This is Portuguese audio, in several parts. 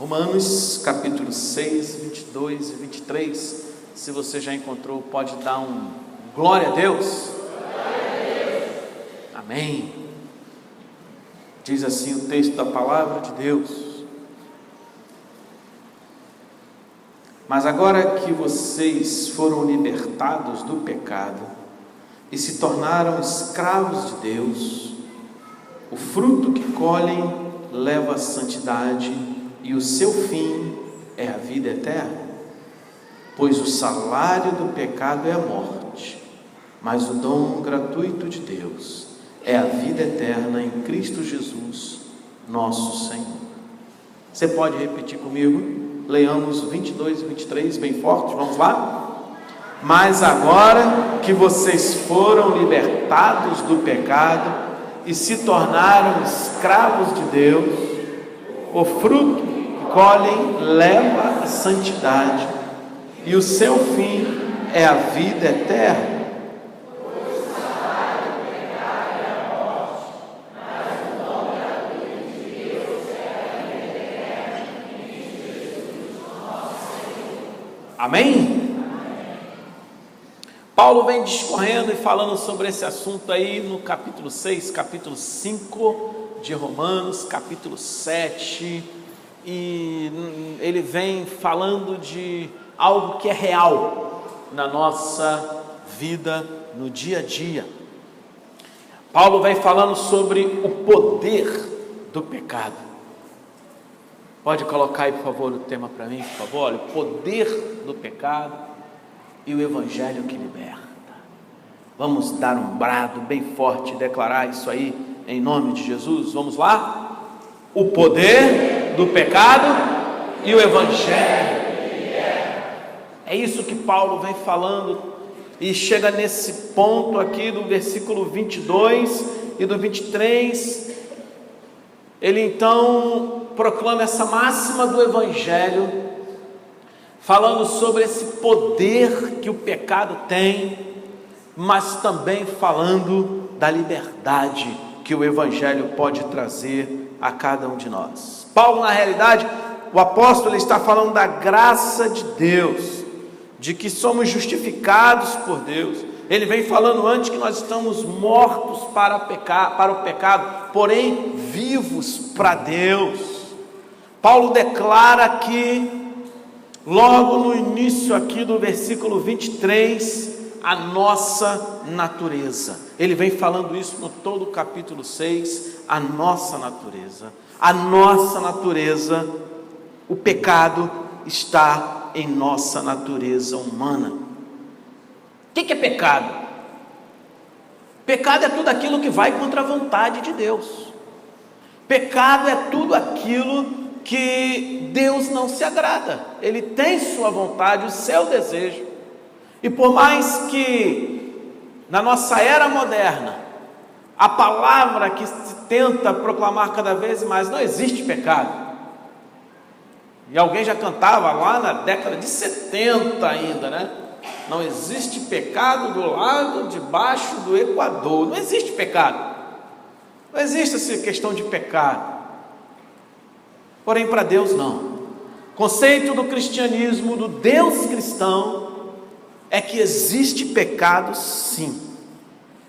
Romanos capítulo 6, 22 e 23. Se você já encontrou, pode dar um glória a Deus. Amém. Diz assim o texto da palavra de Deus: mas agora que vocês foram libertados do pecado e se tornaram escravos de Deus, o fruto que colhem leva à santidade e o seu fim é a vida eterna. Pois o salário do pecado é a morte, mas o dom gratuito de Deus é a vida eterna em Cristo Jesus, nosso Senhor. Você pode repetir comigo? Leamos 22 e 23 bem forte, vamos lá? Mas agora que vocês foram libertados do pecado e se tornaram escravos de Deus, o fruto que colhem leva à santidade e o seu fim é a vida eterna. Amém? Paulo vem discorrendo e falando sobre esse assunto aí no capítulo 6, capítulo 5 de Romanos, capítulo 7, e ele vem falando de algo que é real na nossa vida, no dia a dia. Paulo vem falando sobre o poder do pecado. Pode colocar aí, por favor, o tema para mim, por favor. Olha, o poder do pecado e o evangelho que liberta. Vamos dar um brado bem forte e declarar isso aí em nome de Jesus. Vamos lá? O poder do pecado e o evangelho. É isso que Paulo vem falando e chega nesse ponto aqui do versículo 22 e do 23. Ele então proclama essa máxima do evangelho, falando sobre esse poder que o pecado tem, mas também falando da liberdade que o evangelho pode trazer a cada um de nós. Paulo, na realidade, o apóstolo, ele está falando da graça de Deus, de que somos justificados por Deus. Ele vem falando antes que nós estamos mortos para o pecado, porém vivos para Deus. Paulo declara aqui, logo no início aqui do versículo 23, a nossa natureza. Ele vem falando isso no todo o capítulo 6, a nossa natureza. A nossa natureza, o pecado está em nossa natureza humana. O que é pecado? Pecado é tudo aquilo que vai contra a vontade de Deus. Pecado é tudo aquilo que Deus não se agrada. Ele tem sua vontade, o seu desejo. E por mais que na nossa era moderna a palavra que se tenta proclamar cada vez mais, não existe pecado. E alguém já cantava lá na década de 70 ainda, né? Não existe pecado do lado de baixo do Equador. Não existe pecado. Não existe essa questão de pecado. Porém, para Deus não. O conceito do cristianismo, do Deus cristão, é que existe pecado sim.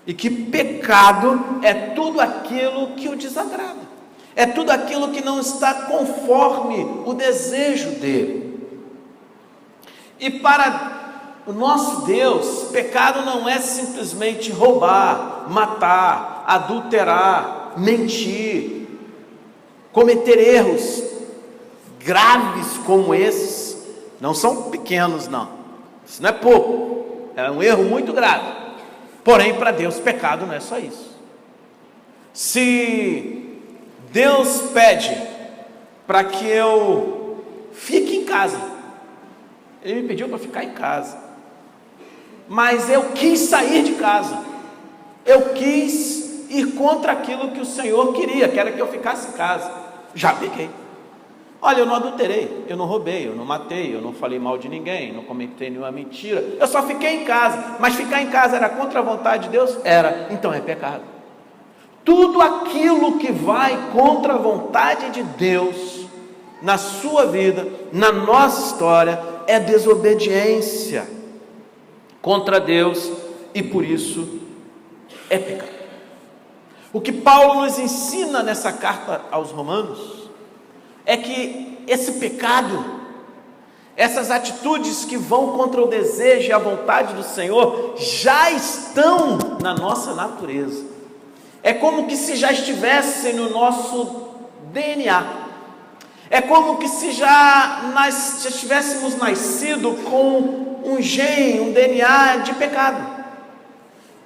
E que pecado é tudo aquilo que o desagrada. É tudo aquilo que não está conforme o desejo dele. E para o nosso Deus, pecado não é simplesmente roubar, matar, adulterar, mentir, cometer erros graves como esses. Não são pequenos, não. Isso não é pouco, é um erro muito grave. Porém, para Deus, pecado não é só isso. Se Deus pede para que eu fique em casa, Ele me pediu para ficar em casa, mas eu quis sair de casa, eu quis ir contra aquilo que o Senhor queria, que era que eu ficasse em casa. Já pequei. Olha, eu não adulterei, eu não roubei, eu não matei, eu não falei mal de ninguém, não comentei nenhuma mentira, eu só fiquei em casa. Mas ficar em casa era contra a vontade de Deus? Era. Então é pecado. Tudo aquilo que vai contra a vontade de Deus na sua vida, na nossa história, é desobediência contra Deus e por isso é pecado. O que Paulo nos ensina nessa carta aos Romanos é que esse pecado, essas atitudes que vão contra o desejo e a vontade do Senhor já estão na nossa natureza. É como que se já estivessem no nosso DNA. É como que se já estivéssemos nascido com um gene, um DNA de pecado.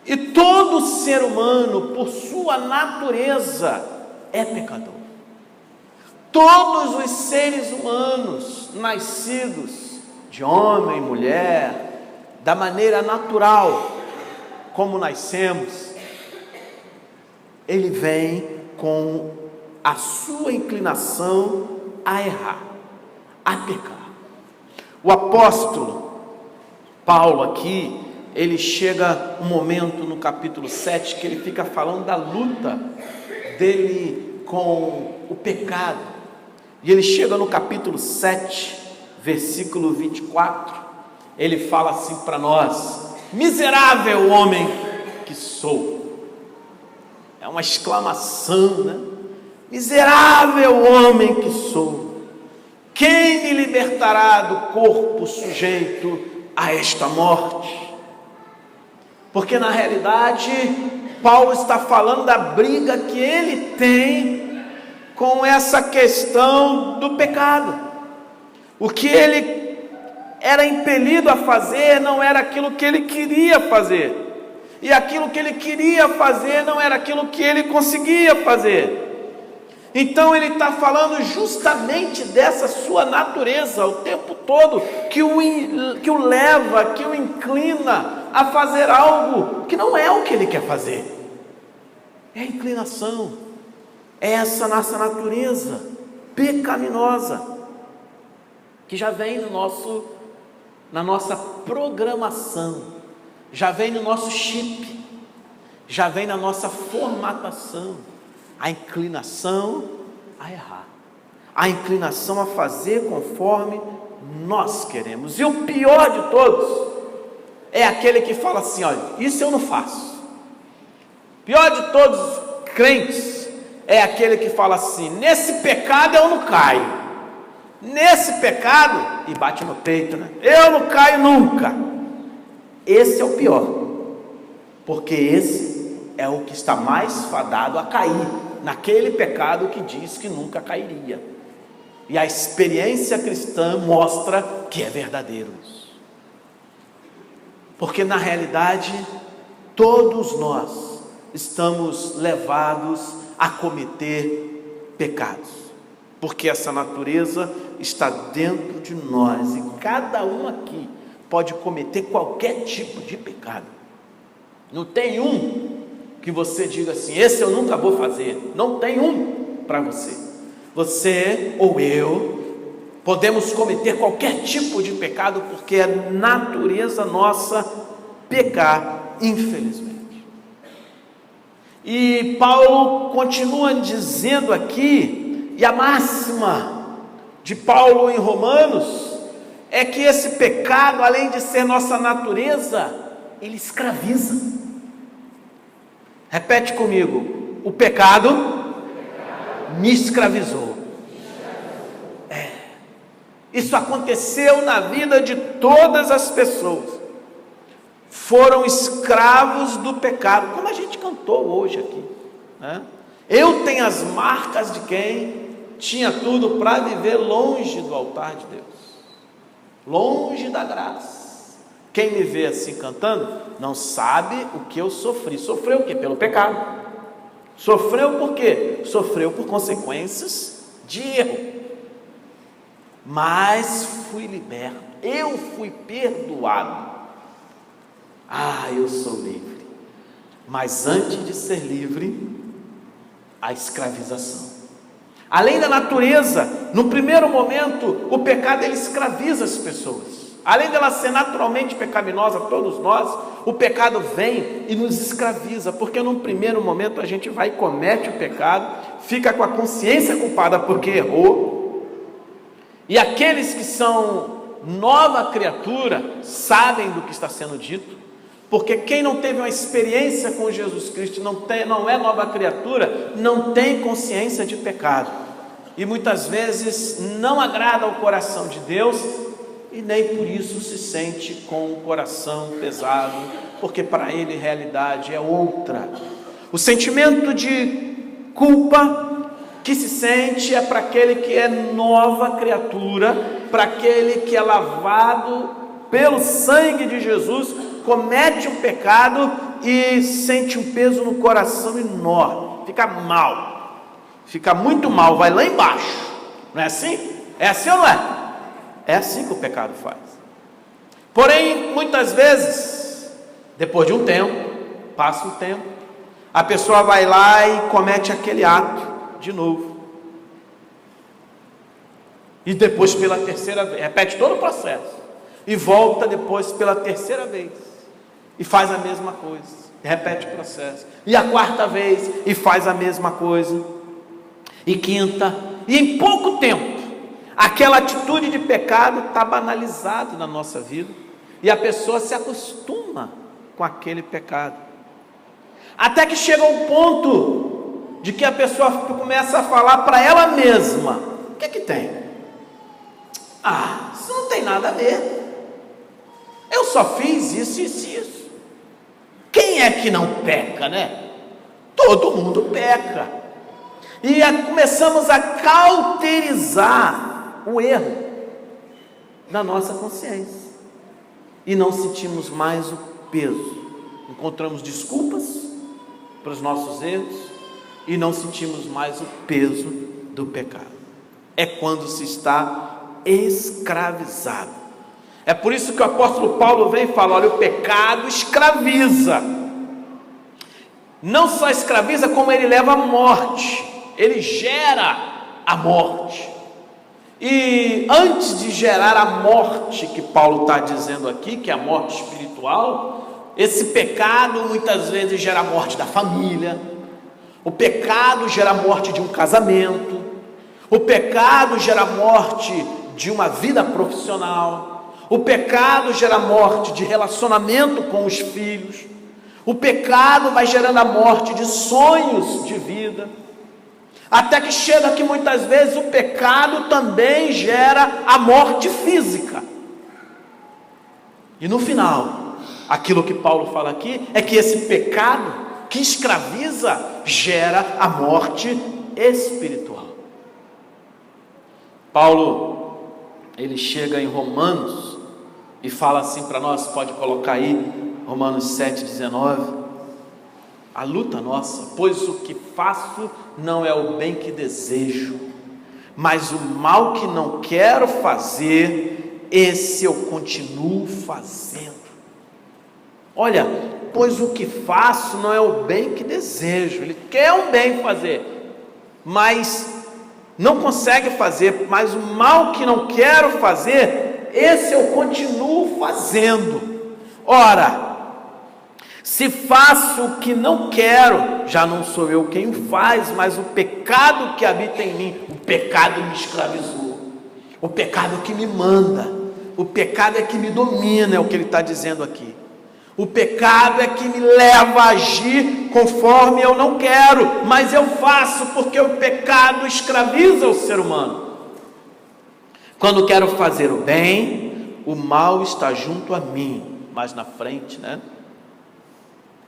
E todo ser humano, por sua natureza, é pecador. Todos os seres humanos nascidos de homem e mulher, da maneira natural como nascemos, ele vem com a sua inclinação a errar, a pecar. O apóstolo Paulo aqui, ele chega um momento no capítulo 7 que ele fica falando da luta dele com o pecado. E ele chega no capítulo 7, versículo 24, ele fala assim para nós: miserável homem que sou. É uma exclamação, né? Miserável homem que sou, quem me libertará do corpo sujeito a esta morte? Porque na realidade, Paulo está falando da briga que ele tem com essa questão do pecado. O que ele era impelido a fazer não era aquilo que ele queria fazer, e aquilo que ele queria fazer não era aquilo que ele conseguia fazer. Então ele está falando justamente dessa sua natureza o tempo todo, que o leva, que o inclina a fazer algo que não é o que ele quer fazer. É a inclinação, é essa nossa natureza pecaminosa, que já vem na nossa programação, já vem no nosso chip, já vem na nossa formatação. A inclinação a errar, a inclinação a fazer conforme nós queremos. E o pior de todos é aquele que fala assim: olha, isso eu não faço. O pior de todos os crentes é aquele que fala assim: nesse pecado eu não caio, nesse pecado, e bate no peito, né? Eu não caio nunca. Esse é o pior, porque esse é o que está mais fadado a cair naquele pecado que diz que nunca cairia. E a experiência cristã mostra que é verdadeiro isso. Porque na realidade, todos nós estamos levados a cometer pecados. Porque essa natureza está dentro de nós e cada um aqui pode cometer qualquer tipo de pecado. Não tem um que você diga assim: esse eu nunca vou fazer. Não tem um para você. Você ou eu podemos cometer qualquer tipo de pecado, porque é natureza nossa pecar, infelizmente. E Paulo continua dizendo aqui, e a máxima de Paulo em Romanos é que esse pecado, além de ser nossa natureza, ele escraviza. Repete comigo: o pecado me escravizou. Isso aconteceu na vida de todas as pessoas. Foram escravos do pecado, como a gente cantou hoje aqui, né? Eu tenho as marcas de quem tinha tudo para viver longe do altar de Deus, longe da graça. Quem me vê assim cantando, não sabe o que eu sofri. Sofreu o quê? Pelo pecado. Sofreu por quê? Sofreu por consequências de erro. Mas fui liberto, eu fui perdoado. Eu sou livre. Mas antes de ser livre, a escravização. Além da natureza, no primeiro momento, o pecado ele escraviza as pessoas. Além dela ser naturalmente pecaminosa, todos nós, o pecado vem e nos escraviza, porque num primeiro momento a gente vai e comete o pecado, fica com a consciência culpada porque errou, E aqueles que são nova criatura sabem do que está sendo dito, porque quem não teve uma experiência com Jesus Cristo, não é nova criatura, não tem consciência de pecado, e muitas vezes não agrada ao coração de Deus, e nem por isso se sente com o coração pesado, porque para ele a realidade é outra. O sentimento de culpa que se sente é para aquele que é nova criatura, para aquele que é lavado pelo sangue de Jesus, comete um pecado e sente um peso no coração enorme, fica mal, fica muito mal, vai lá embaixo, não é assim? É assim ou não é? É assim que o pecado faz. Porém, muitas vezes, depois de um tempo, passa um tempo, a pessoa vai lá e comete aquele ato de novo, e depois pela terceira vez, repete todo o processo, e volta depois pela terceira vez, e faz a mesma coisa, repete o processo, e a quarta vez, e faz a mesma coisa, e quinta, e em pouco tempo, aquela atitude de pecado está banalizada na nossa vida, e a pessoa se acostuma com aquele pecado, até que chega um ponto de que a pessoa começa a falar para ela mesma: o que que tem? Isso não tem nada a ver, eu só fiz isso, isso e isso. Quem é que não peca, né? Todo mundo peca. E começamos a cauterizar o erro na nossa consciência, e não sentimos mais o peso, encontramos desculpas para os nossos erros, e não sentimos mais o peso do pecado. É quando se está escravizado. É por isso que o apóstolo Paulo vem e fala: olha, o pecado escraviza. Não só escraviza, como ele leva à morte, ele gera a morte. E antes de gerar a morte que Paulo está dizendo aqui, que é a morte espiritual, esse pecado muitas vezes gera a morte da família, o pecado gera a morte de um casamento, o pecado gera a morte de uma vida profissional, o pecado gera a morte de relacionamento com os filhos, o pecado vai gerando a morte de sonhos de vida, até que chega que muitas vezes o pecado também gera a morte física. E no final, aquilo que Paulo fala aqui é que esse pecado que escraviza gera a morte espiritual. Paulo, ele chega em Romanos e fala assim para nós, pode colocar aí, Romanos 7,19, a luta nossa: pois o que faço não é o bem que desejo, mas o mal que não quero fazer, esse eu continuo fazendo. Olha, pois o que faço não é o bem que desejo, ele quer um bem fazer, mas não consegue fazer, mas o mal que não quero fazer, esse eu continuo fazendo. Ora, se faço o que não quero, já não sou eu quem o faz, mas o pecado que habita em mim. O pecado me escravizou, o pecado que me manda, o pecado é que me domina, é o que ele está dizendo aqui. O pecado é que me leva a agir conforme eu não quero, mas eu faço, porque o pecado escraviza o ser humano. Quando quero fazer o bem, o mal está junto a mim, mais na frente, né?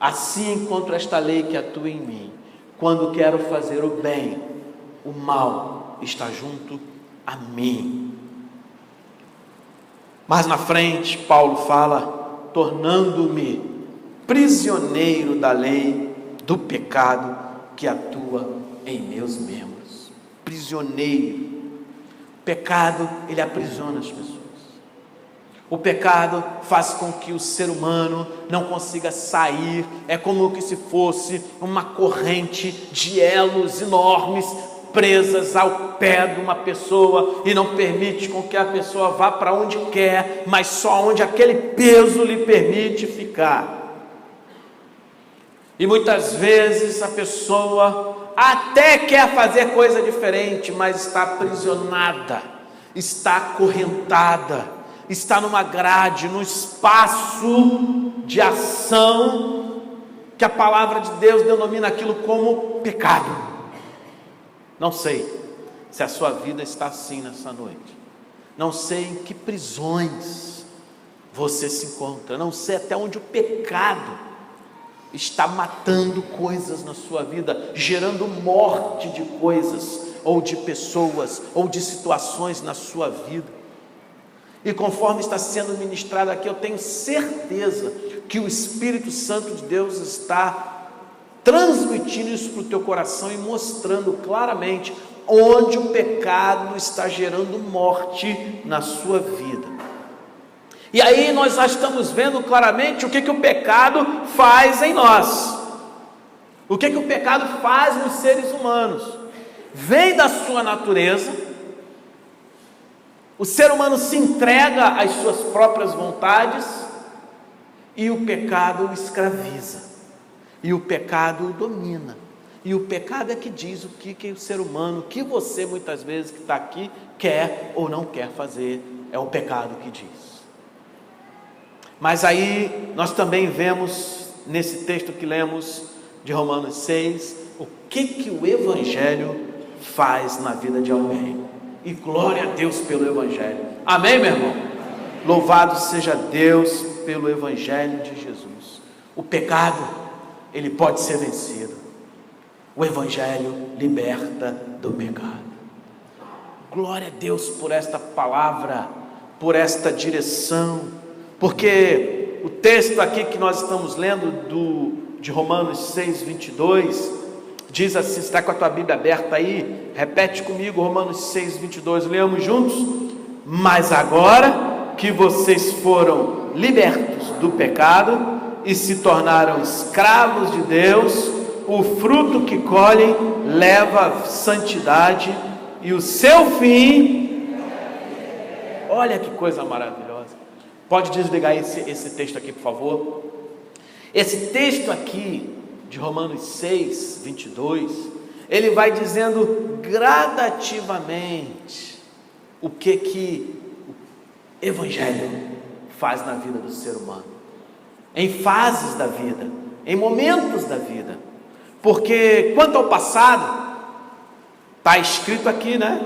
Assim encontro esta lei que atua em mim: quando quero fazer o bem, o mal está junto a mim. Mais na frente, Paulo fala: tornando-me prisioneiro da lei do pecado que atua em meus membros. Prisioneiro. O pecado, ele aprisiona as pessoas. O pecado faz com que o ser humano não consiga sair, é como se fosse uma corrente de elos enormes presas ao pé de uma pessoa, e não permite com que a pessoa vá para onde quer, mas só onde aquele peso lhe permite ficar. E muitas vezes a pessoa até quer fazer coisa diferente, mas está aprisionada, está acorrentada, está numa grade, num espaço de ação, que a palavra de Deus denomina aquilo como pecado. Não sei se a sua vida está assim nessa noite, não sei em que prisões você se encontra, não sei até onde o pecado está matando coisas na sua vida, gerando morte de coisas, ou de pessoas, ou de situações na sua vida. E conforme está sendo ministrado aqui, eu tenho certeza que o Espírito Santo de Deus está transmitindo isso para o teu coração e mostrando claramente onde o pecado está gerando morte na sua vida. E aí nós já estamos vendo claramente o que o pecado faz em nós, o que o pecado faz nos seres humanos. Vem da sua natureza, o ser humano se entrega às suas próprias vontades, e o pecado o escraviza, e o pecado o domina, e o pecado é que diz o que o ser humano, o que você muitas vezes que está aqui, quer ou não quer fazer, é o pecado que diz. Mas aí nós também vemos, nesse texto que lemos de Romanos 6, o que o Evangelho faz na vida de alguém. E glória a Deus pelo Evangelho. Amém, meu irmão? Louvado seja Deus pelo Evangelho de Jesus. O pecado, ele pode ser vencido. O Evangelho liberta do pecado. Glória a Deus por esta palavra, por esta direção, porque o texto aqui que nós estamos lendo de Romanos 6, 22, diz assim, está com a tua Bíblia aberta aí, repete comigo Romanos 6, 22, leamos juntos. Mas agora que vocês foram libertos do pecado e se tornaram escravos de Deus, o fruto que colhem leva à santidade e o seu fim, olha que coisa maravilhosa. Pode desligar esse texto aqui, por favor. Esse texto aqui de Romanos 6, 22, ele vai dizendo gradativamente o que o Evangelho faz na vida do ser humano, em fases da vida, em momentos da vida. Porque quanto ao passado, está escrito aqui, né?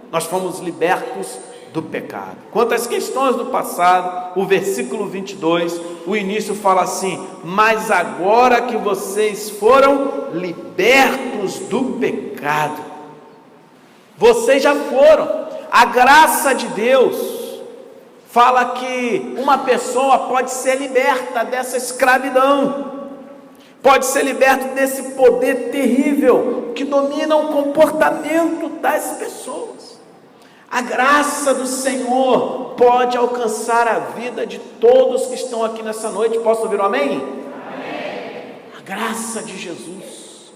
Nós fomos libertos do pecado. Quanto às questões do passado, o versículo 22, o início fala assim: mas agora que vocês foram libertos do pecado, vocês já foram. A graça de Deus fala que uma pessoa pode ser liberta dessa escravidão, pode ser liberto desse poder terrível que domina o comportamento das pessoas. A graça do Senhor pode alcançar a vida de todos que estão aqui nessa noite. Posso ouvir um amém? Amém. A graça de Jesus,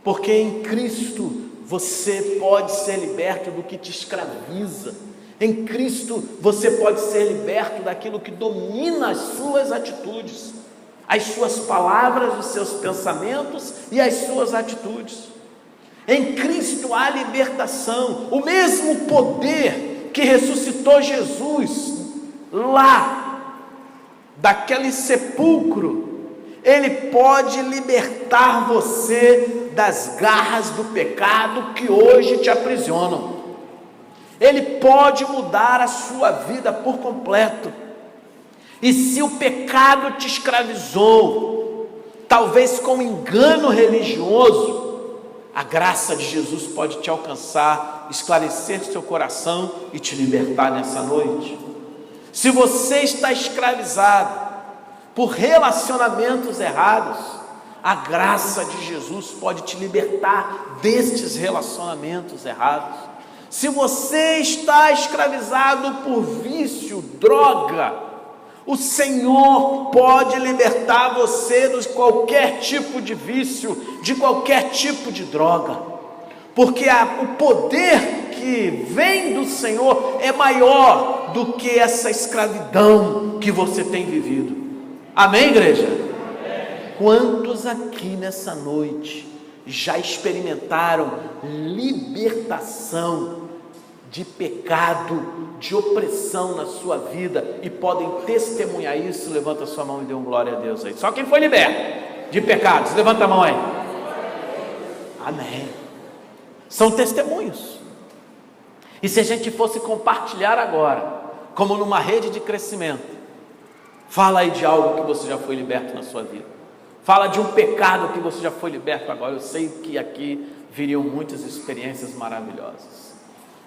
porque em Cristo você pode ser liberto do que te escraviza. Em Cristo você pode ser liberto daquilo que domina as suas atitudes, as suas palavras, os seus pensamentos e as suas atitudes. Em Cristo há libertação. O mesmo poder que ressuscitou Jesus lá daquele sepulcro, ele pode libertar você das garras do pecado que hoje te aprisionam. Ele pode mudar a sua vida por completo. E se o pecado te escravizou, talvez com engano religioso, a graça de Jesus pode te alcançar, esclarecer seu coração e te libertar nessa noite. Se você está escravizado por relacionamentos errados, a graça de Jesus pode te libertar destes relacionamentos errados. Se você está escravizado por vício, droga, o Senhor pode libertar você de qualquer tipo de vício, de qualquer tipo de droga, porque o poder que vem do Senhor é maior do que essa escravidão que você tem vivido. Amém, igreja? Amém. Quantos aqui nessa noite já experimentaram libertação de pecado, de opressão na sua vida e podem testemunhar isso, levanta a sua mão e dê um glória a Deus aí. Só quem foi liberto de pecados, levanta a mão aí. Amém. São testemunhos. E se a gente fosse compartilhar agora, como numa rede de crescimento, fala aí de algo que você já foi liberto na sua vida. Fala de um pecado que você já foi liberto agora. Eu sei que aqui viriam muitas experiências maravilhosas.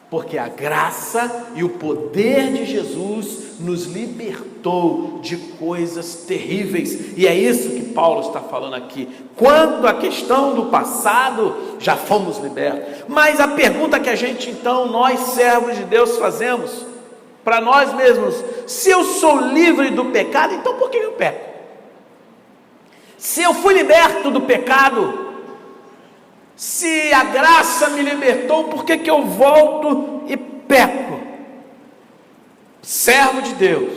Porque a graça e o poder de Jesus nos libertou de coisas terríveis. E é isso que Paulo está falando aqui. Quanto à questão do passado, já fomos libertos. Mas a pergunta que a gente então, nós servos de Deus, fazemos para nós mesmos: se eu sou livre do pecado, então por que eu peco? Se eu fui liberto do pecado, se a graça me libertou, por que eu volto e peco? Servo de Deus,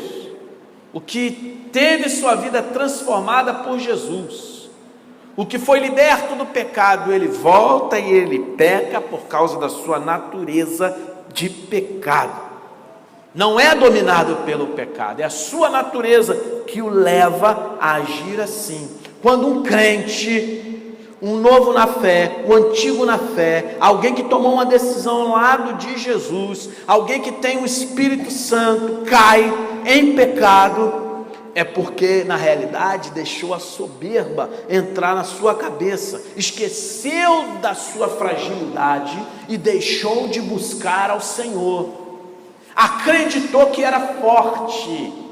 o que teve sua vida transformada por Jesus, o que foi liberto do pecado, ele volta e ele peca por causa da sua natureza de pecado. Não é dominado pelo pecado, é a sua natureza que o leva a agir assim. Quando um crente, um novo na fé, o antigo na fé, alguém que tomou uma decisão ao lado de Jesus, alguém que tem o Espírito Santo, cai em pecado, é porque na realidade deixou a soberba entrar na sua cabeça, esqueceu da sua fragilidade e deixou de buscar ao Senhor, acreditou que era forte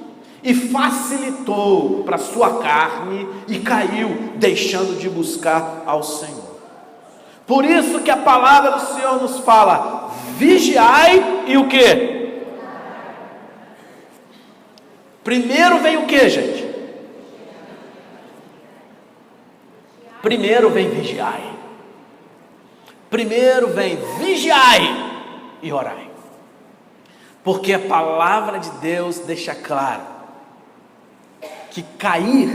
e facilitou para sua carne e caiu, deixando de buscar ao Senhor. Por isso que a palavra do Senhor nos fala: vigiai e o que? Primeiro vem o que, gente? Primeiro vem vigiai. Primeiro vem vigiai e orai. Porque a palavra de Deus deixa claro que cair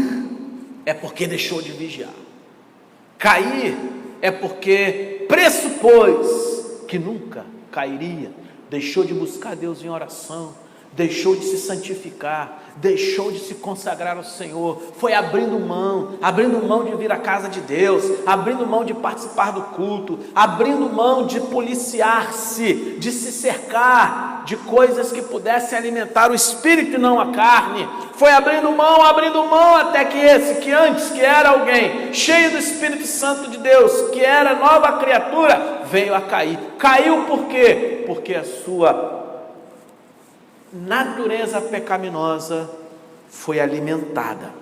é porque deixou de vigiar. Cair é porque pressupôs que nunca cairia, deixou de buscar Deus em oração, deixou de se santificar, deixou de se consagrar ao Senhor, foi abrindo mão de vir à casa de Deus, abrindo mão de participar do culto, abrindo mão de policiar-se, de se cercar de coisas que pudessem alimentar o espírito e não a carne, foi abrindo mão até que esse, que antes que era alguém cheio do Espírito Santo de Deus, que era nova criatura, veio a cair. Caiu por quê? Porque a sua natureza pecaminosa foi alimentada.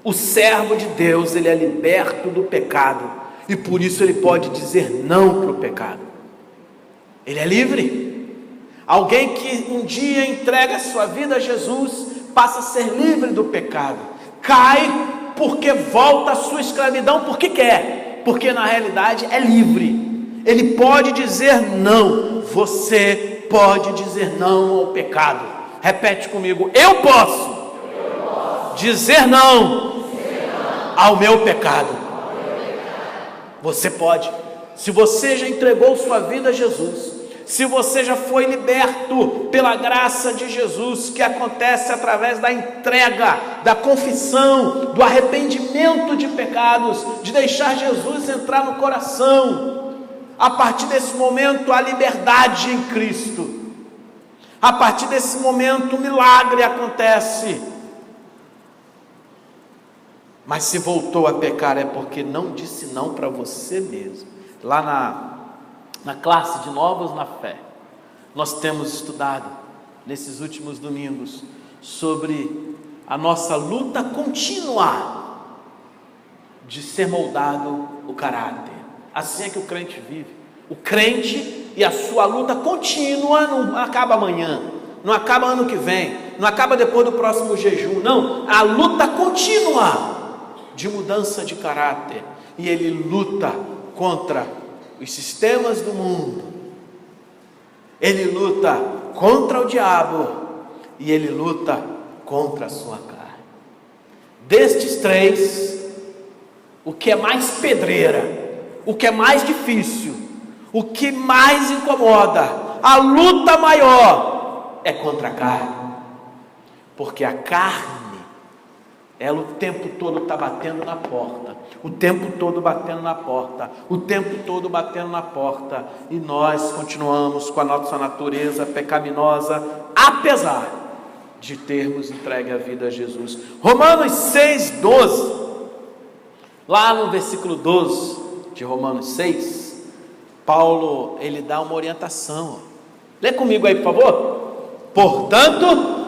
O servo de Deus, ele é liberto do pecado, e por isso ele pode dizer não para o pecado. Ele é livre. Alguém que um dia entrega a sua vida a Jesus, passa a ser livre do pecado. Cai porque volta à sua escravidão, porque quer, porque na realidade é livre. Ele pode dizer não. Você pode dizer não ao pecado. Repete comigo: eu posso dizer não ao meu pecado. Você pode. Se você já entregou sua vida a Jesus, se você já foi liberto pela graça de Jesus, que acontece através da entrega, da confissão, do arrependimento de pecados, de deixar Jesus entrar no coração, a partir desse momento a liberdade em Cristo, a partir desse momento o milagre acontece. Mas se voltou a pecar é porque não disse não para você mesmo. Lá na classe de Novos na Fé, nós temos estudado nesses últimos domingos sobre a nossa luta contínua de ser moldado o caráter. Assim é que o crente vive. O crente e a sua luta contínua não acaba amanhã, não acaba ano que vem, não acaba depois do próximo jejum, não. A luta contínua de mudança de caráter. E ele luta contra os sistemas do mundo, ele luta contra o diabo e ele luta contra a sua carne. Destes três, o que é mais pedreira, o que é mais difícil, o que mais incomoda, a luta maior é contra a carne, porque a carne, ela o tempo todo está batendo na porta, o tempo todo batendo na porta, o tempo todo batendo na porta, e nós continuamos com a nossa natureza pecaminosa, apesar de termos entregue a vida a Jesus. Romanos 6:12, lá no versículo 12 de Romanos 6, Paulo, ele dá uma orientação. Lê comigo aí, por favor. Portanto,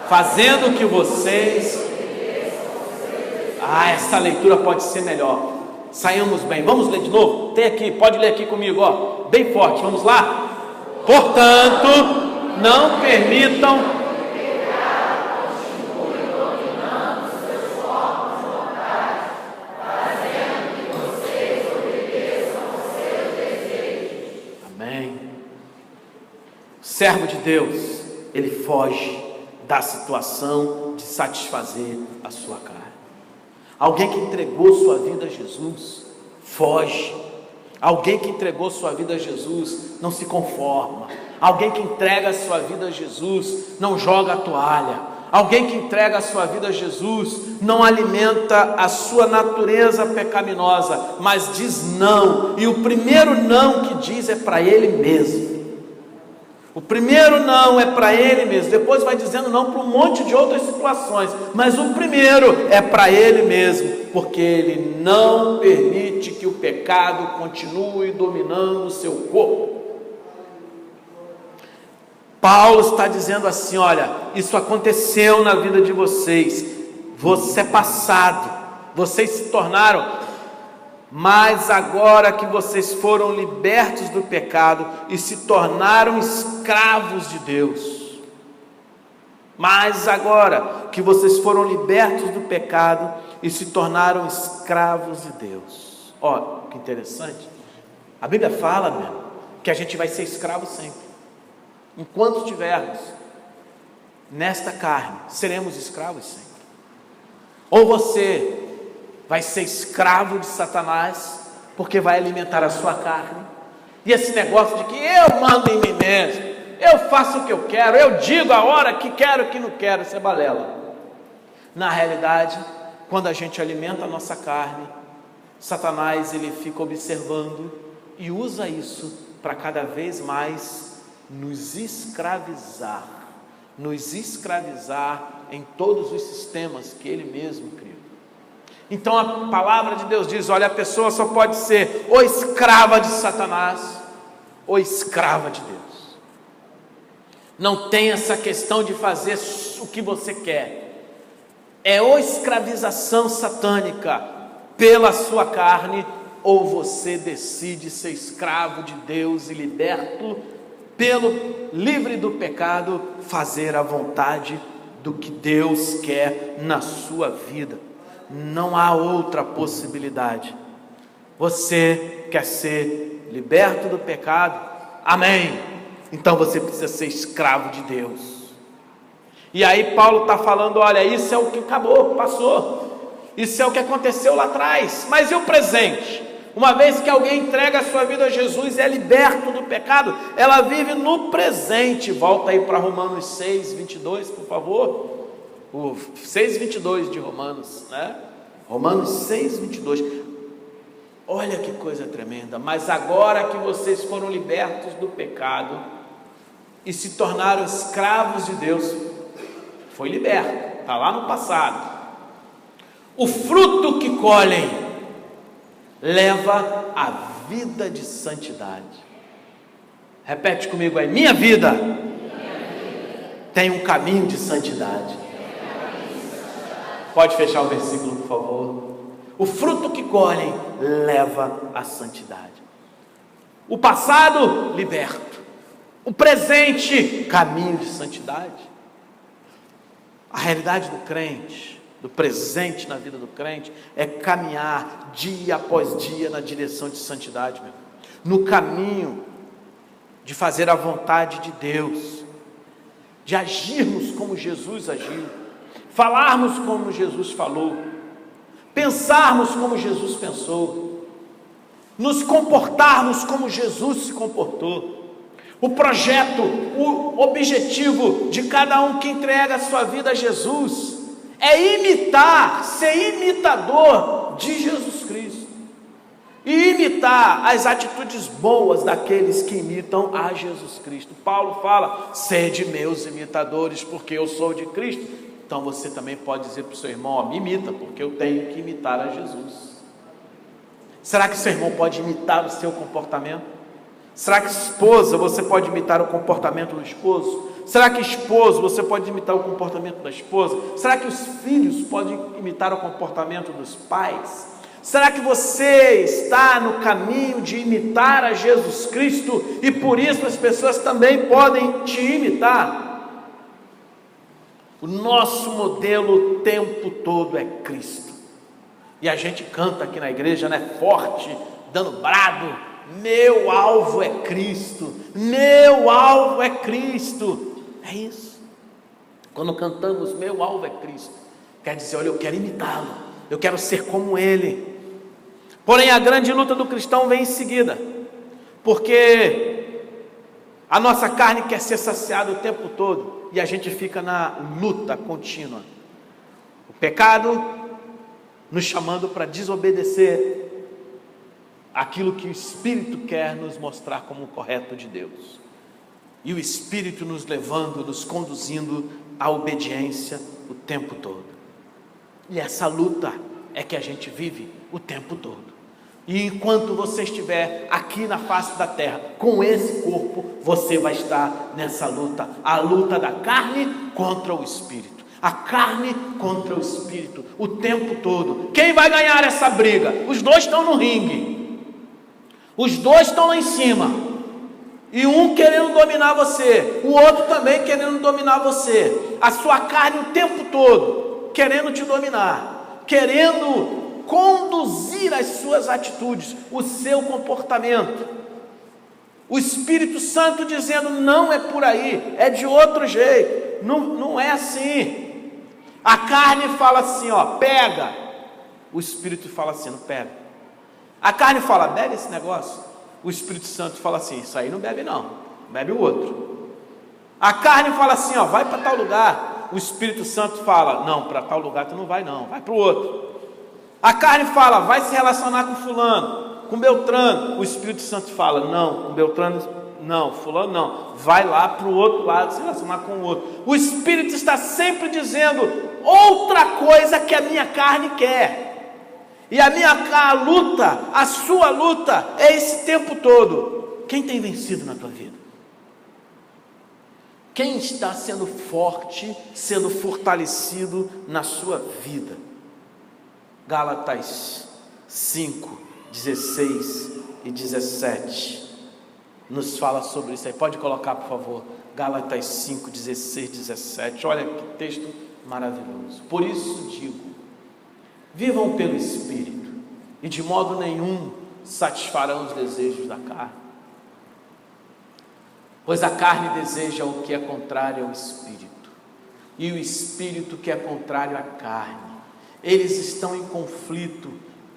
fazendo que vocês... essa leitura pode ser melhor. Saímos bem. Vamos ler de novo? Tem aqui, pode ler aqui comigo, ó, bem forte. Vamos lá? Portanto, não permitam... Amém. O servo de Deus, ele foge da situação de satisfazer a sua carne. Alguém que entregou sua vida a Jesus, foge. Alguém que entregou sua vida a Jesus, não se conforma. Alguém que entrega a sua vida a Jesus, não joga a toalha. Alguém que entrega a sua vida a Jesus, não alimenta a sua natureza pecaminosa, mas diz não. E o primeiro não que diz é para ele mesmo. O primeiro não é para ele mesmo, depois vai dizendo não para um monte de outras situações, mas o primeiro é para ele mesmo, porque ele não permite que o pecado continue dominando o seu corpo. Paulo está dizendo assim: olha, isso aconteceu na vida de vocês, você é passado, vocês se tornaram... Mas agora que vocês foram libertos do pecado e se tornaram escravos de Deus, mas agora que vocês foram libertos do pecado e se tornaram escravos de Deus. Ó, que interessante. A Bíblia fala, meu, que a gente vai ser escravo sempre. Enquanto estivermos nesta carne, seremos escravos sempre. Ou você vai ser escravo de Satanás, porque vai alimentar a sua carne, e esse negócio de que eu mando em mim mesmo, eu faço o que eu quero, eu digo a hora que quero, que não quero, isso é balela. Na realidade, quando a gente alimenta a nossa carne, Satanás, ele fica observando e usa isso para cada vez mais nos escravizar em todos os sistemas que ele mesmo criou. Então a palavra de Deus diz: olha, a pessoa só pode ser ou escrava de Satanás ou escrava de Deus. Não tem essa questão de fazer o que você quer. É ou escravização satânica pela sua carne, ou você decide ser escravo de Deus e liberto livre do pecado, fazer a vontade do que Deus quer na sua vida. Não há outra possibilidade. Você quer ser liberto do pecado? Amém. Então você precisa ser escravo de Deus. E aí Paulo está falando: olha, isso é o que acabou, passou. Isso é o que aconteceu lá atrás. Mas e o presente? Uma vez que alguém entrega a sua vida a Jesus e é liberto do pecado, ela vive no presente. Volta aí para Romanos 6:22, por favor. O 6:22 de Romanos, né? Romanos 6:22. Olha que coisa tremenda. Mas agora que vocês foram libertos do pecado e se tornaram escravos de Deus, foi liberto, está lá no passado. O fruto que colhem leva à vida de santidade. Repete comigo aí: minha vida tem um caminho de santidade. Pode fechar o versículo, por favor. O fruto que colhem leva à santidade. O passado, liberto. O presente, caminho de santidade. A realidade do crente, do presente na vida do crente, é caminhar dia após dia na direção de santidade, meu. No caminho de fazer a vontade de Deus, de agirmos como Jesus agiu, falarmos como Jesus falou, pensarmos como Jesus pensou, nos comportarmos como Jesus se comportou. O projeto, o objetivo de cada um que entrega a sua vida a Jesus é imitar, ser imitador de Jesus Cristo e imitar as atitudes boas daqueles que imitam a Jesus Cristo. Paulo fala: sede meus imitadores, porque eu sou de Cristo. Então você também pode dizer para o seu irmão: ó, me imita, porque eu tenho que imitar a Jesus. Será que seu irmão pode imitar o seu comportamento? Será que esposa, você pode imitar o comportamento do esposo? Será que esposo, você pode imitar o comportamento da esposa? Será que os filhos podem imitar o comportamento dos pais? Será que você está no caminho de imitar a Jesus Cristo e por isso as pessoas também podem te imitar? O nosso modelo o tempo todo é Cristo. E a gente canta aqui na igreja, né, forte, dando brado: meu alvo é Cristo, meu alvo é Cristo. É isso. Quando cantamos meu alvo é Cristo, quer dizer, olha, eu quero imitá-lo, eu quero ser como Ele. Porém, a grande luta do cristão vem em seguida, porque a nossa carne quer ser saciada o tempo todo, e a gente fica na luta contínua. O pecado nos chamando para desobedecer aquilo que o Espírito quer nos mostrar como o correto de Deus, e o Espírito nos levando, nos conduzindo à obediência o tempo todo. E essa luta é que a gente vive o tempo todo. E enquanto você estiver aqui na face da terra, com esse corpo, você vai estar nessa luta, a luta da carne contra o Espírito, a carne contra o Espírito, o tempo todo. Quem vai ganhar essa briga? Os dois estão no ringue, os dois estão lá em cima, e um querendo dominar você, o outro também querendo dominar você. A sua carne o tempo todo querendo te dominar, querendo conduzir as suas atitudes, o seu comportamento. O Espírito Santo dizendo: não é por aí, é de outro jeito, não é assim. A carne fala assim, ó, pega. O Espírito fala assim, não pega. A carne fala: bebe esse negócio. O Espírito Santo fala assim: isso aí não bebe não, bebe o outro. A carne fala assim, ó, vai para tal lugar. O Espírito Santo fala: não, para tal lugar tu não vai não, vai para o outro. A carne fala: vai se relacionar com fulano, com Beltrano. O Espírito Santo fala: não, com Beltrano não, fulano não, vai lá para o outro lado se relacionar com o outro. O Espírito está sempre dizendo outra coisa que a minha carne quer. E a luta, a sua luta é esse tempo todo. Quem tem vencido na tua vida? Quem está sendo forte, sendo fortalecido na sua vida? Gálatas 5, 16 e 17 nos fala sobre isso aí. Pode colocar, por favor, Gálatas 5, 16 e 17. Olha que texto maravilhoso. Por isso digo: vivam pelo Espírito, e de modo nenhum satisfarão os desejos da carne, pois a carne deseja o que é contrário ao Espírito, e o Espírito que é contrário à carne. Eles estão em conflito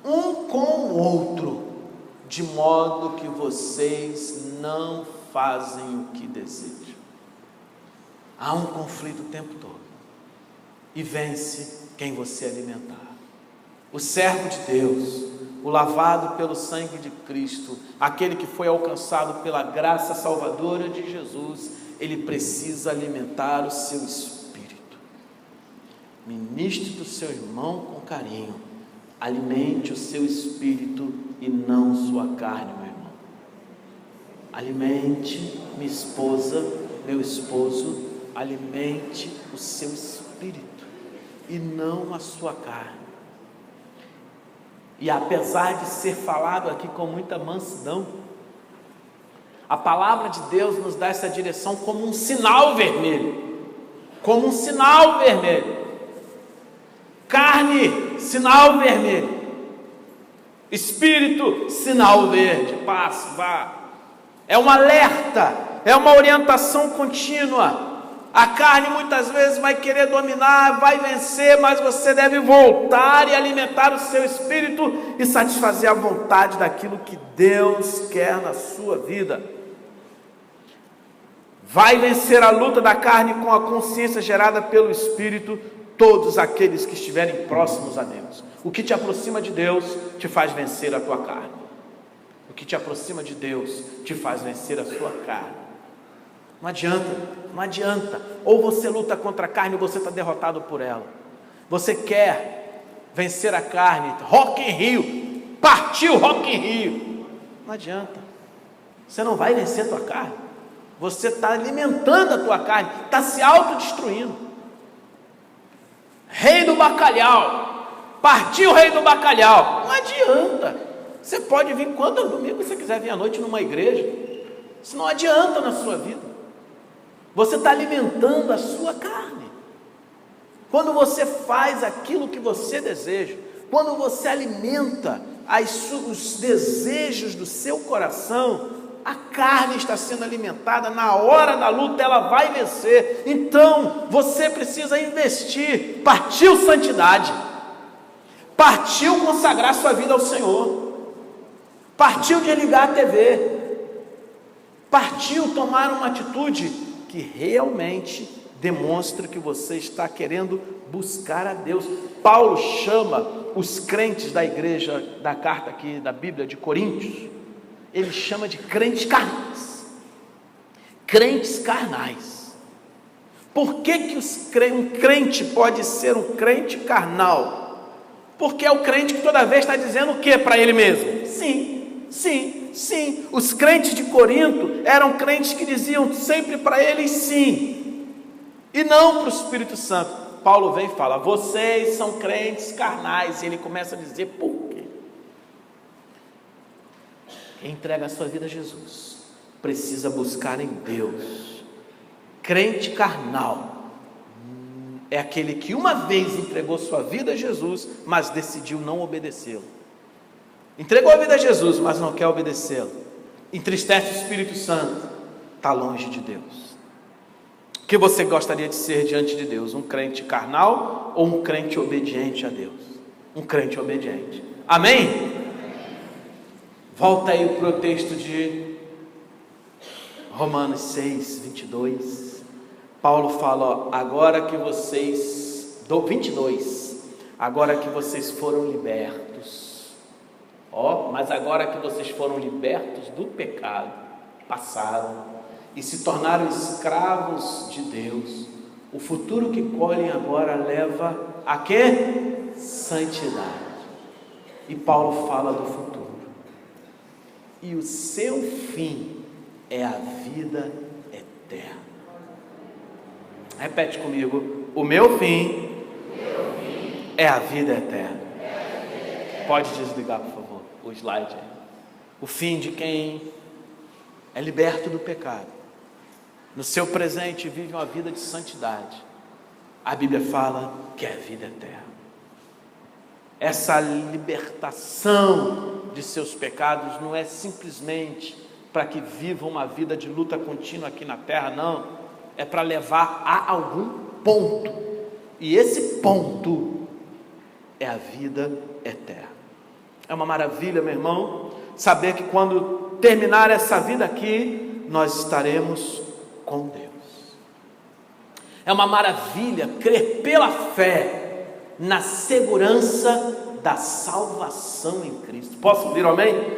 um com o outro, de modo que vocês não fazem o que desejam. Há um conflito o tempo todo, e vence quem você alimentar. O servo de Deus, o lavado pelo sangue de Cristo, aquele que foi alcançado pela graça salvadora de Jesus, ele precisa alimentar o seu espírito. Ministre do seu irmão com carinho, alimente o seu espírito e não sua carne, meu irmão. Alimente, minha esposa, meu esposo, alimente o seu espírito e não a sua carne. E apesar de ser falado aqui com muita mansidão, a palavra de Deus nos dá essa direção como um sinal vermelho, como um sinal vermelho. Carne, sinal vermelho. Espírito, sinal verde. Passe, vá. É um alerta, é uma orientação contínua. A carne muitas vezes vai querer dominar, vai vencer, mas você deve voltar e alimentar o seu espírito e satisfazer a vontade daquilo que Deus quer na sua vida. Vai vencer a luta da carne com a consciência gerada pelo Espírito, todos aqueles que estiverem próximos a Deus. O que te aproxima de Deus te faz vencer a tua carne. O que te aproxima de Deus te faz vencer a sua carne. Não adianta. Ou você luta contra a carne ou você está derrotado por ela. Você quer vencer a carne, Rock in Rio, partiu Rock in Rio. Não adianta. Você não vai vencer a tua carne. Você está alimentando a tua carne, está se autodestruindo. Rei do bacalhau, partiu o rei do bacalhau. Não adianta. Você pode vir quantos domingos você quiser vir à noite numa igreja. Isso não adianta na sua vida. Você está alimentando a sua carne. Quando você faz aquilo que você deseja, quando você alimenta os desejos do seu coração, a carne está sendo alimentada, na hora da luta ela vai vencer. Então você precisa investir. Partiu santidade, partiu consagrar sua vida ao Senhor, partiu desligar a TV, partiu tomar uma atitude que realmente demonstra que você está querendo buscar a Deus. Paulo chama os crentes da igreja, da carta aqui da Bíblia de Coríntios, ele chama de crentes carnais. Crentes carnais. Por que um crente pode ser um crente carnal? Porque é o crente que toda vez está dizendo o que para ele mesmo? Sim. Os crentes de Corinto eram crentes que diziam sempre para eles sim, e não para o Espírito Santo. Paulo vem e fala: vocês são crentes carnais. E ele começa a dizer por quê. Quem entrega a sua vida a Jesus precisa buscar em Deus. Crente carnal é aquele que uma vez entregou sua vida a Jesus, mas decidiu não obedecê-lo. Entregou a vida a Jesus, mas não quer obedecê-lo. Entristece o Espírito Santo, está longe de Deus. O que você gostaria de ser diante de Deus? Um crente carnal ou um crente obediente a Deus? Um crente obediente. Amém? Volta aí para o texto de Romanos 6, 22. Paulo fala, agora que vocês, 22, agora que vocês foram libertos, mas agora que vocês foram libertos do pecado, passaram e se tornaram escravos de Deus, o futuro que colhem agora leva a quê? Santidade. E Paulo fala do futuro. E o seu fim é a vida eterna. Repete comigo: o meu fim é a vida eterna. Pode desligar, por favor, o slide aí. O fim de quem é liberto do pecado, no seu presente vive uma vida de santidade. A Bíblia fala que é a vida eterna. Essa libertação de seus pecados não é simplesmente para que viva uma vida de luta contínua aqui na terra, não. É para levar a algum ponto, e esse ponto é a vida eterna. É uma maravilha, meu irmão, saber que quando terminar essa vida aqui, nós estaremos com Deus. É uma maravilha crer pela fé na segurança da salvação em Cristo. Posso ouvir amém? Amém.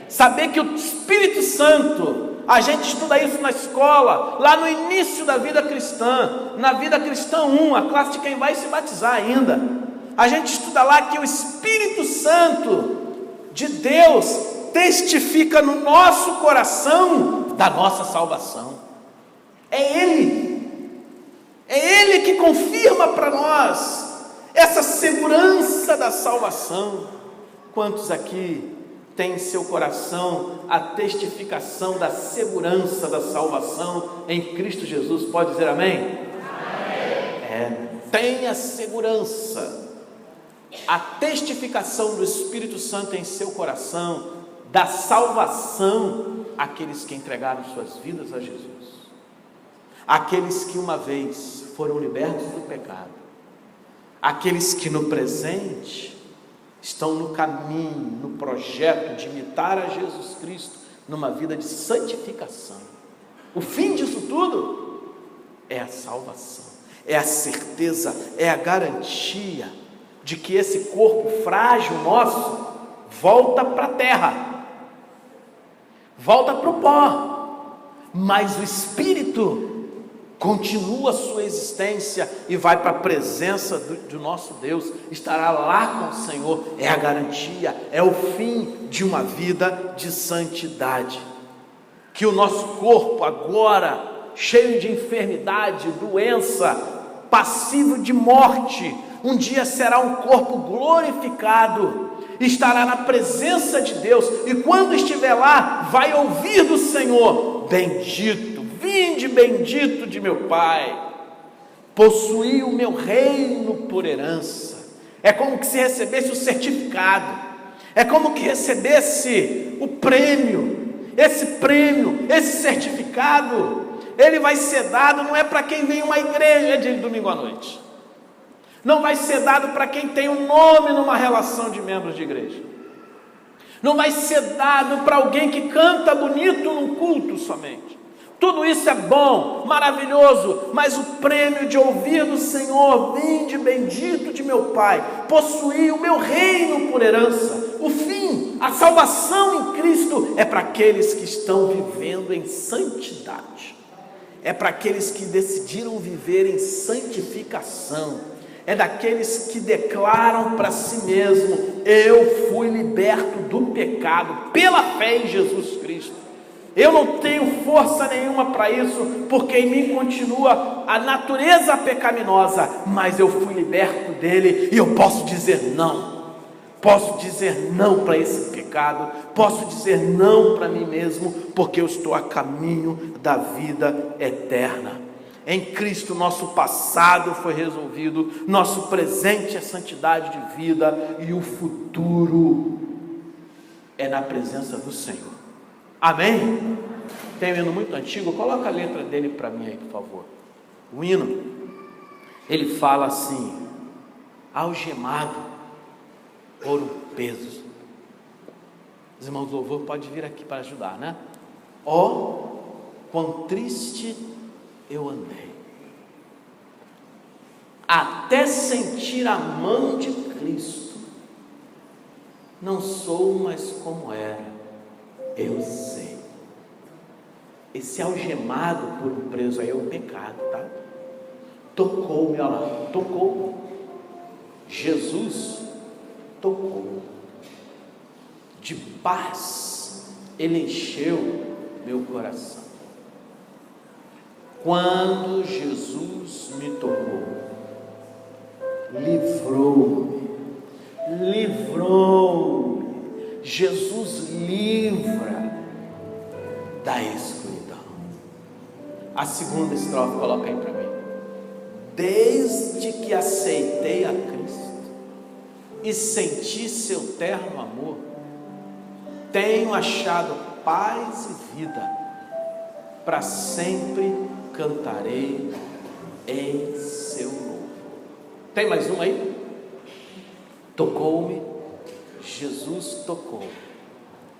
Saber que o Espírito Santo, a gente estuda isso na escola, lá no início da vida cristã, na vida cristã 1, a classe de quem vai se batizar ainda. A gente estuda lá que o Espírito Santo de Deus testifica no nosso coração da nossa salvação. É Ele que confirma para nós essa segurança da salvação. Quantos aqui têm em seu coração a testificação da segurança da salvação em Cristo Jesus? Pode dizer amém? Amém. Tenha segurança, a testificação do Espírito Santo em seu coração, da salvação àqueles que entregaram suas vidas a Jesus. aqueles que uma vez foram libertos do pecado, aqueles que no presente estão no caminho, no projeto de imitar a Jesus Cristo numa vida de santificação. O fim disso tudo é a salvação, é a certeza, é a garantia de que esse corpo frágil nosso volta para a terra, volta para o pó, mas o Espírito continua a sua existência e vai para a presença do nosso Deus, estará lá com o Senhor. É a garantia, é o fim de uma vida de santidade. Que o nosso corpo agora, cheio de enfermidade, doença, passivo de morte, um dia será um corpo glorificado, estará na presença de Deus, e quando estiver lá, vai ouvir do Senhor: bendito, vinde bendito de meu Pai, possuí o meu reino por herança. É como que se recebesse o certificado, é como que recebesse o prêmio. Esse certificado, ele vai ser dado, não é para quem vem uma igreja de domingo à noite, não vai ser dado para quem tem um nome numa relação de membros de igreja, não vai ser dado para alguém que canta bonito num culto somente. Tudo isso é bom, maravilhoso, mas o prêmio de ouvir do Senhor: vinde bendito de meu Pai, possuí o meu reino por herança. O fim, a salvação em Cristo é para aqueles que estão vivendo em santidade, é para aqueles que decidiram viver em santificação, é daqueles que declaram para si mesmo: eu fui liberto do pecado pela fé em Jesus Cristo. Eu não tenho força nenhuma para isso, porque em mim continua a natureza pecaminosa, mas eu fui liberto dele, e eu posso dizer não para esse pecado, posso dizer não para mim mesmo, porque eu estou a caminho da vida eterna. Em Cristo nosso passado foi resolvido, nosso presente é santidade de vida, e o futuro é na presença do Senhor. Amém? Tem um hino muito antigo, coloca a letra dele para mim aí, por favor. O hino, ele fala assim: algemado por um peso. Os irmãos do louvor podem vir aqui para ajudar, né? Ó, quão triste eu andei, até sentir a mão de Cristo, não sou mais como era, eu sei. Esse algemado por um preso aí é o pecado, tá? Tocou-me, olha lá, tocou. Jesus tocou. De paz ele encheu meu coração. Quando Jesus me tocou, livrou-me. Jesus livra da escuridão. A segunda estrofe, coloca aí para mim. Desde que aceitei a Cristo e senti seu terno amor, tenho achado paz e vida, para sempre cantarei em seu louvor. Tem mais um aí? Tocou-me, Jesus tocou,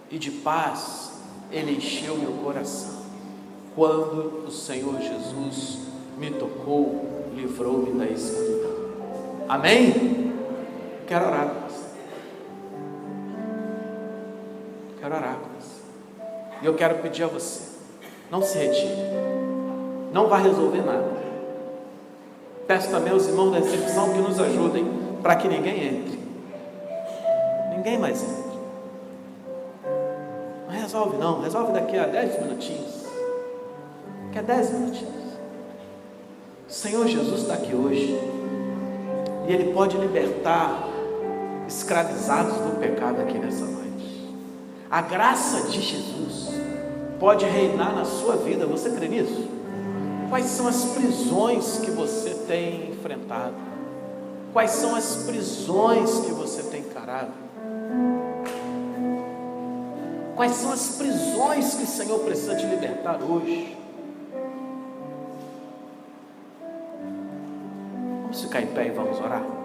e de paz ele encheu meu coração. Quando o Senhor Jesus me tocou, livrou-me da escuridão. Amém? Quero orar com você. Quero orar com você. E eu quero pedir a você: não se retire, não vai resolver nada. Peço também aos irmãos da recepção que nos ajudem para que ninguém entre. Ninguém mais entre. Não resolve não, resolve daqui a 10 minutinhos. Daqui a 10 minutinhos. O Senhor Jesus está aqui hoje, e Ele pode libertar escravizados do pecado aqui nessa noite. A graça de Jesus pode reinar na sua vida. Você crê nisso? Quais são as prisões que você tem enfrentado? Quais são as prisões que você tem encarado? Quais são as prisões que o Senhor precisa te libertar hoje? ficar em pé e vamos orar?